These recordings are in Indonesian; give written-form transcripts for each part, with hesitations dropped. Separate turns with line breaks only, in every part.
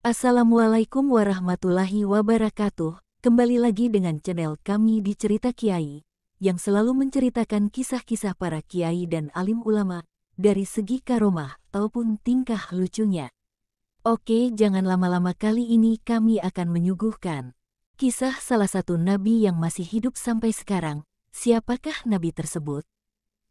Assalamualaikum warahmatullahi wabarakatuh. Kembali lagi dengan channel kami di Cerita Kiai, yang selalu menceritakan kisah-kisah para kiai dan alim ulama, dari segi karomah ataupun tingkah lucunya. Oke, jangan lama-lama, kali ini kami akan menyuguhkan kisah salah satu nabi yang masih hidup sampai sekarang. Siapakah nabi tersebut?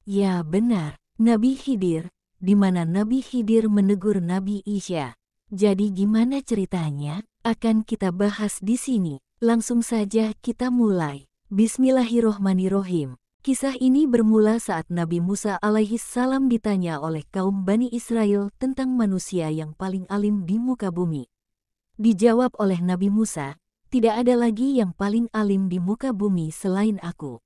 Ya benar, Nabi Khidir, di mana Nabi Khidir menegur Nabi Isa. Jadi gimana ceritanya? Akan kita bahas di sini. Langsung saja kita mulai. Bismillahirrohmanirrohim. Kisah ini bermula saat Nabi Musa alaihi salam ditanya oleh kaum Bani Israel tentang manusia yang paling alim di muka bumi. Dijawab oleh Nabi Musa, tidak ada lagi yang paling alim di muka bumi selain aku.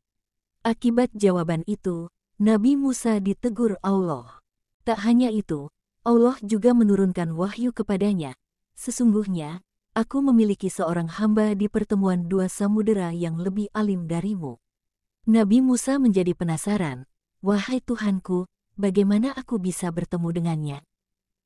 Akibat jawaban itu, Nabi Musa ditegur Allah. Tak hanya itu, Allah juga menurunkan wahyu kepadanya. Sesungguhnya, aku memiliki seorang hamba di pertemuan dua samudera yang lebih alim darimu. Nabi Musa menjadi penasaran, wahai Tuhanku, bagaimana aku bisa bertemu dengannya?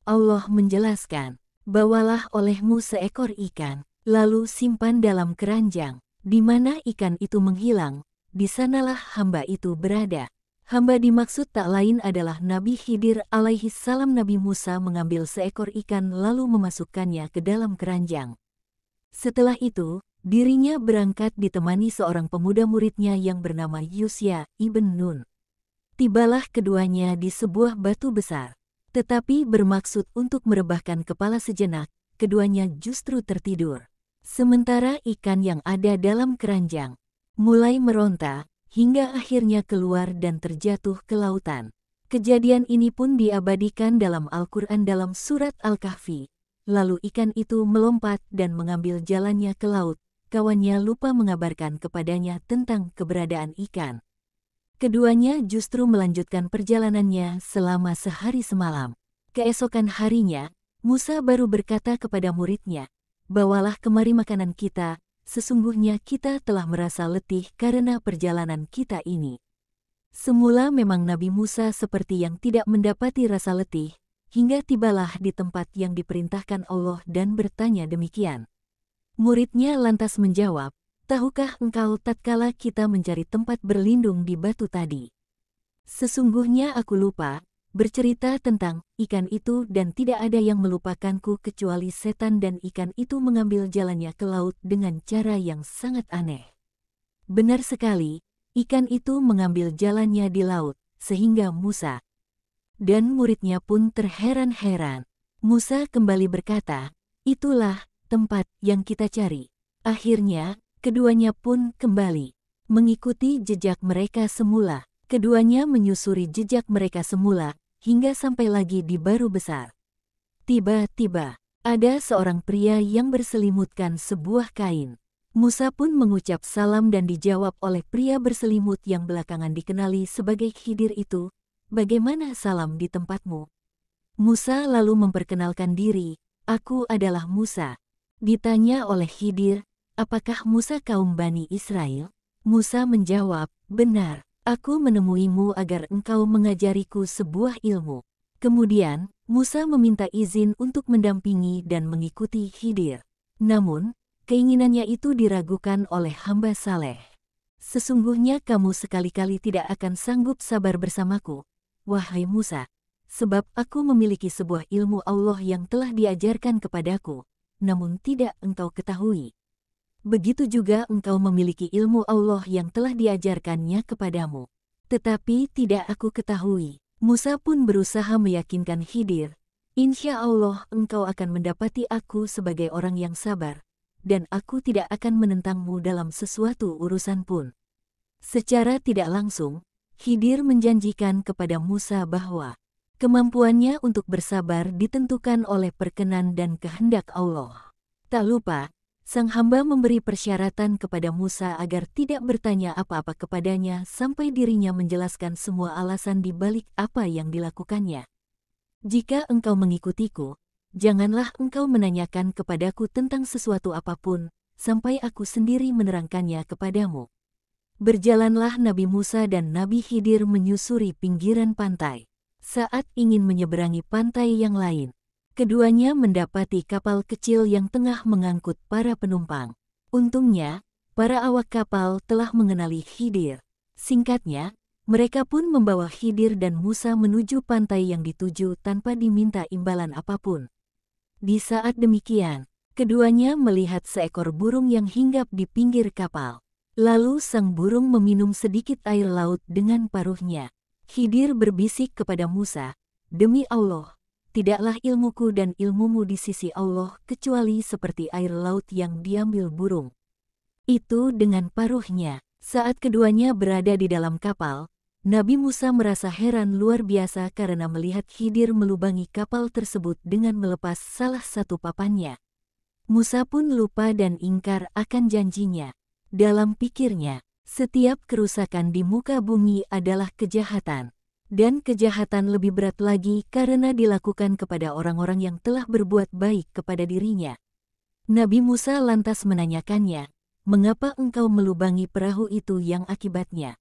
Allah menjelaskan, bawalah olehmu seekor ikan, lalu simpan dalam keranjang. Di mana ikan itu menghilang, di sanalah hamba itu berada. Hamba dimaksud tak lain adalah Nabi Khidir alaihi salam. Nabi Musa mengambil seekor ikan lalu memasukkannya ke dalam keranjang. Setelah itu, dirinya berangkat ditemani seorang pemuda muridnya yang bernama Yusya ibn Nun. Tibalah keduanya di sebuah batu besar. Tetapi bermaksud untuk merebahkan kepala sejenak, keduanya justru tertidur. Sementara ikan yang ada dalam keranjang mulai meronta, hingga akhirnya keluar dan terjatuh ke lautan. Kejadian ini pun diabadikan dalam Al-Quran dalam surat Al-Kahfi. Lalu ikan itu melompat dan mengambil jalannya ke laut. Kawannya lupa mengabarkan kepadanya tentang keberadaan ikan. Keduanya justru melanjutkan perjalanannya selama sehari semalam. Keesokan harinya, Musa baru berkata kepada muridnya, bawalah kemari makanan kita. Sesungguhnya kita telah merasa letih karena perjalanan kita ini. Semula memang Nabi Musa seperti yang tidak mendapati rasa letih, hingga tibalah di tempat yang diperintahkan Allah dan bertanya demikian. Muridnya lantas menjawab, tahukah engkau tatkala kita mencari tempat berlindung di batu tadi? Sesungguhnya aku lupa bercerita tentang ikan itu dan tidak ada yang melupakanku kecuali setan, dan ikan itu mengambil jalannya ke laut dengan cara yang sangat aneh. Benar sekali, ikan itu mengambil jalannya di laut, sehingga Musa dan muridnya pun terheran-heran. Musa kembali berkata, itulah tempat yang kita cari. Akhirnya, keduanya pun kembali mengikuti jejak mereka semula. Keduanya menyusuri jejak mereka semula, hingga sampai lagi di baru besar. Tiba-tiba, ada seorang pria yang berselimutkan sebuah kain. Musa pun mengucap salam dan dijawab oleh pria berselimut yang belakangan dikenali sebagai Khidir itu, bagaimana salam di tempatmu? Musa lalu memperkenalkan diri, aku adalah Musa. Ditanya oleh Khidir, apakah Musa kaum Bani Israel? Musa menjawab, benar. Aku menemuimu agar engkau mengajariku sebuah ilmu. Kemudian, Musa meminta izin untuk mendampingi dan mengikuti Khidir. Namun, keinginannya itu diragukan oleh hamba saleh. Sesungguhnya kamu sekali-kali tidak akan sanggup sabar bersamaku, wahai Musa, sebab aku memiliki sebuah ilmu Allah yang telah diajarkan kepadaku, namun tidak engkau ketahui. Begitu juga engkau memiliki ilmu Allah yang telah diajarkannya kepadamu, tetapi tidak aku ketahui. Musa pun berusaha meyakinkan Khidir, insya Allah engkau akan mendapati aku sebagai orang yang sabar, dan aku tidak akan menentangmu dalam sesuatu urusan pun. Secara tidak langsung, Khidir menjanjikan kepada Musa bahwa kemampuannya untuk bersabar ditentukan oleh perkenan dan kehendak Allah. Tak lupa, sang hamba memberi persyaratan kepada Musa agar tidak bertanya apa-apa kepadanya sampai dirinya menjelaskan semua alasan di balik apa yang dilakukannya. Jika engkau mengikutiku, janganlah engkau menanyakan kepadaku tentang sesuatu apapun, sampai aku sendiri menerangkannya kepadamu. Berjalanlah Nabi Musa dan Nabi Khidir menyusuri pinggiran pantai. Saat ingin menyeberangi pantai yang lain, Keduanya mendapati kapal kecil yang tengah mengangkut para penumpang. Untungnya, para awak kapal telah mengenali Khidir. Singkatnya, mereka pun membawa Khidir dan Musa menuju pantai yang dituju tanpa diminta imbalan apapun. Di saat demikian, keduanya melihat seekor burung yang hinggap di pinggir kapal. Lalu sang burung meminum sedikit air laut dengan paruhnya. Khidir berbisik kepada Musa, "Demi Allah, tidaklah ilmuku dan ilmumu di sisi Allah kecuali seperti air laut yang diambil burung." Itu dengan paruhnya. Saat keduanya berada di dalam kapal, Nabi Musa merasa heran luar biasa karena melihat Khidir melubangi kapal tersebut dengan melepas salah satu papannya. Musa pun lupa dan ingkar akan janjinya. Dalam pikirnya, setiap kerusakan di muka bumi adalah kejahatan. Dan kejahatan lebih berat lagi karena dilakukan kepada orang-orang yang telah berbuat baik kepada dirinya. Nabi Musa lantas menanyakannya, "Mengapa engkau melubangi perahu itu yang akibatnya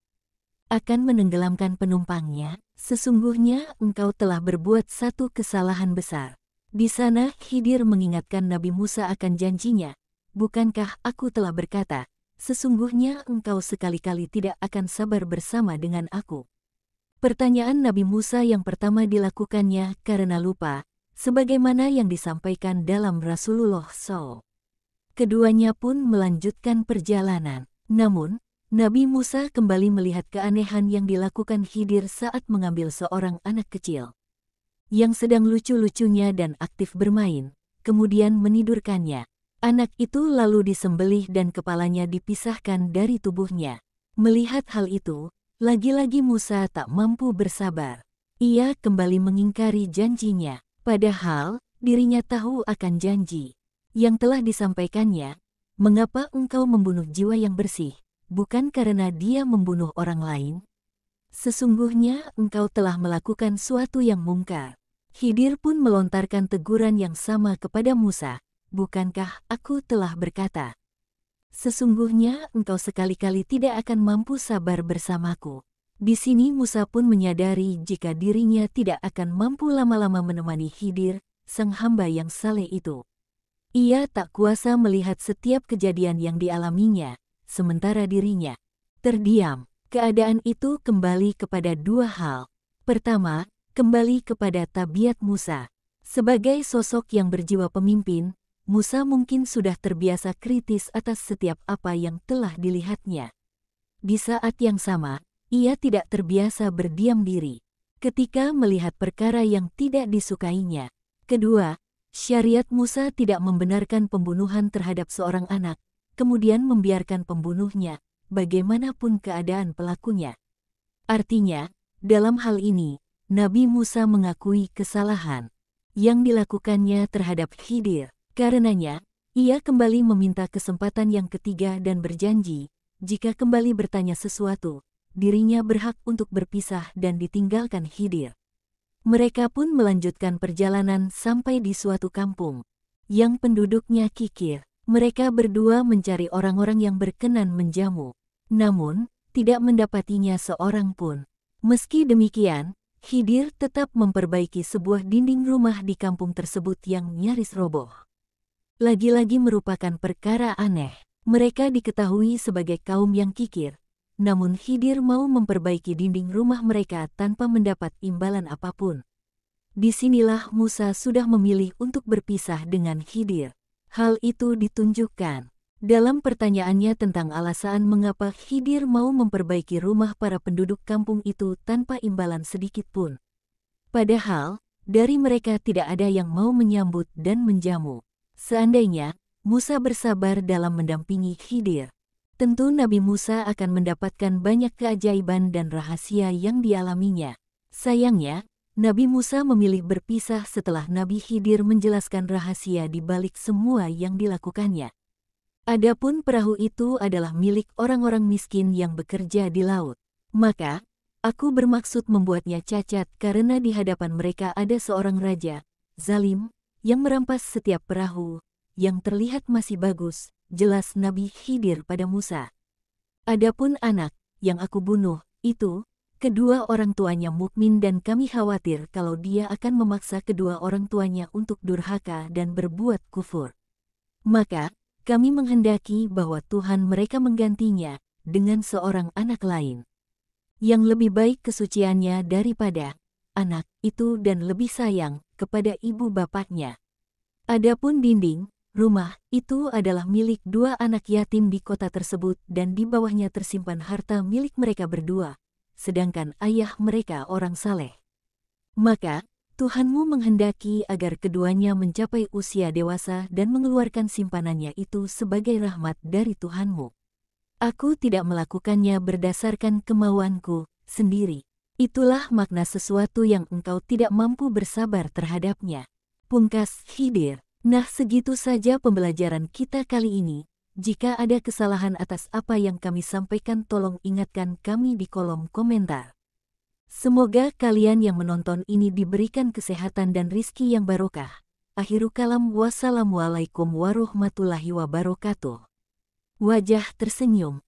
akan menenggelamkan penumpangnya? Sesungguhnya engkau telah berbuat satu kesalahan besar." Di sana Khidir mengingatkan Nabi Musa akan janjinya, "Bukankah aku telah berkata, sesungguhnya engkau sekali-kali tidak akan sabar bersama dengan aku?" Pertanyaan Nabi Musa yang pertama dilakukannya karena lupa, sebagaimana yang disampaikan dalam Rasulullah SAW. Keduanya pun melanjutkan perjalanan. Namun, Nabi Musa kembali melihat keanehan yang dilakukan Khidir saat mengambil seorang anak kecil yang sedang lucu-lucunya dan aktif bermain, kemudian menidurkannya. Anak itu lalu disembelih dan kepalanya dipisahkan dari tubuhnya. Melihat hal itu, lagi-lagi Musa tak mampu bersabar. Ia kembali mengingkari janjinya, padahal dirinya tahu akan janji yang telah disampaikannya. "Mengapa engkau membunuh jiwa yang bersih, bukan karena dia membunuh orang lain? Sesungguhnya engkau telah melakukan suatu yang mungkar." Khidir pun melontarkan teguran yang sama kepada Musa, "Bukankah aku telah berkata, sesungguhnya engkau sekali-kali tidak akan mampu sabar bersamaku?" Di sini Musa pun menyadari jika dirinya tidak akan mampu lama-lama menemani Khidir, sang hamba yang saleh itu. Ia tak kuasa melihat setiap kejadian yang dialaminya, sementara dirinya terdiam. Keadaan itu kembali kepada dua hal. Pertama, kembali kepada tabiat Musa. Sebagai sosok yang berjiwa pemimpin, Musa mungkin sudah terbiasa kritis atas setiap apa yang telah dilihatnya. Di saat yang sama, ia tidak terbiasa berdiam diri ketika melihat perkara yang tidak disukainya. Kedua, syariat Musa tidak membenarkan pembunuhan terhadap seorang anak, kemudian membiarkan pembunuhnya, bagaimanapun keadaan pelakunya. Artinya, dalam hal ini, Nabi Musa mengakui kesalahan yang dilakukannya terhadap Khidir. Karenanya, ia kembali meminta kesempatan yang ketiga dan berjanji, jika kembali bertanya sesuatu, dirinya berhak untuk berpisah dan ditinggalkan Khidir. Mereka pun melanjutkan perjalanan sampai di suatu kampung yang penduduknya kikir. Mereka berdua mencari orang-orang yang berkenan menjamu, namun tidak mendapatinya seorang pun. Meski demikian, Khidir tetap memperbaiki sebuah dinding rumah di kampung tersebut yang nyaris roboh. Lagi-lagi merupakan perkara aneh. Mereka diketahui sebagai kaum yang kikir, namun Khidir mau memperbaiki dinding rumah mereka tanpa mendapat imbalan apapun. Disinilah Musa sudah memilih untuk berpisah dengan Khidir. Hal itu ditunjukkan dalam pertanyaannya tentang alasan mengapa Khidir mau memperbaiki rumah para penduduk kampung itu tanpa imbalan sedikit pun. Padahal, dari mereka tidak ada yang mau menyambut dan menjamu. Seandainya Musa bersabar dalam mendampingi Khidir, tentu Nabi Musa akan mendapatkan banyak keajaiban dan rahasia yang dialaminya. Sayangnya, Nabi Musa memilih berpisah setelah Nabi Khidir menjelaskan rahasia di balik semua yang dilakukannya. Adapun perahu itu adalah milik orang-orang miskin yang bekerja di laut. Maka, aku bermaksud membuatnya cacat karena di hadapan mereka ada seorang raja, zalim, yang merampas setiap perahu, yang terlihat masih bagus, jelas Nabi Khidir pada Musa. Adapun anak, yang aku bunuh, itu, Kedua orang tuanya mukmin dan kami khawatir kalau dia akan memaksa kedua orang tuanya untuk durhaka dan berbuat kufur. Maka, kami menghendaki bahwa Tuhan mereka menggantinya dengan seorang anak lain, yang lebih baik kesuciannya daripada anak itu dan lebih sayang kepada ibu bapaknya. Adapun dinding, rumah, itu adalah milik dua anak yatim di kota tersebut dan di bawahnya tersimpan harta milik mereka berdua, sedangkan ayah mereka orang saleh. Maka, Tuhanmu menghendaki agar keduanya mencapai usia dewasa dan mengeluarkan simpanannya itu sebagai rahmat dari Tuhanmu. Aku tidak melakukannya berdasarkan kemauanku sendiri. Itulah makna sesuatu yang engkau tidak mampu bersabar terhadapnya. Pungkas Khidir. Nah, segitu saja pembelajaran kita kali ini. Jika ada kesalahan atas apa yang kami sampaikan, tolong ingatkan kami di kolom komentar. Semoga kalian yang menonton ini diberikan kesehatan dan rizki yang barokah. Akhiru kalam, wassalamualaikum warahmatullahi wabarakatuh. Wajah tersenyum.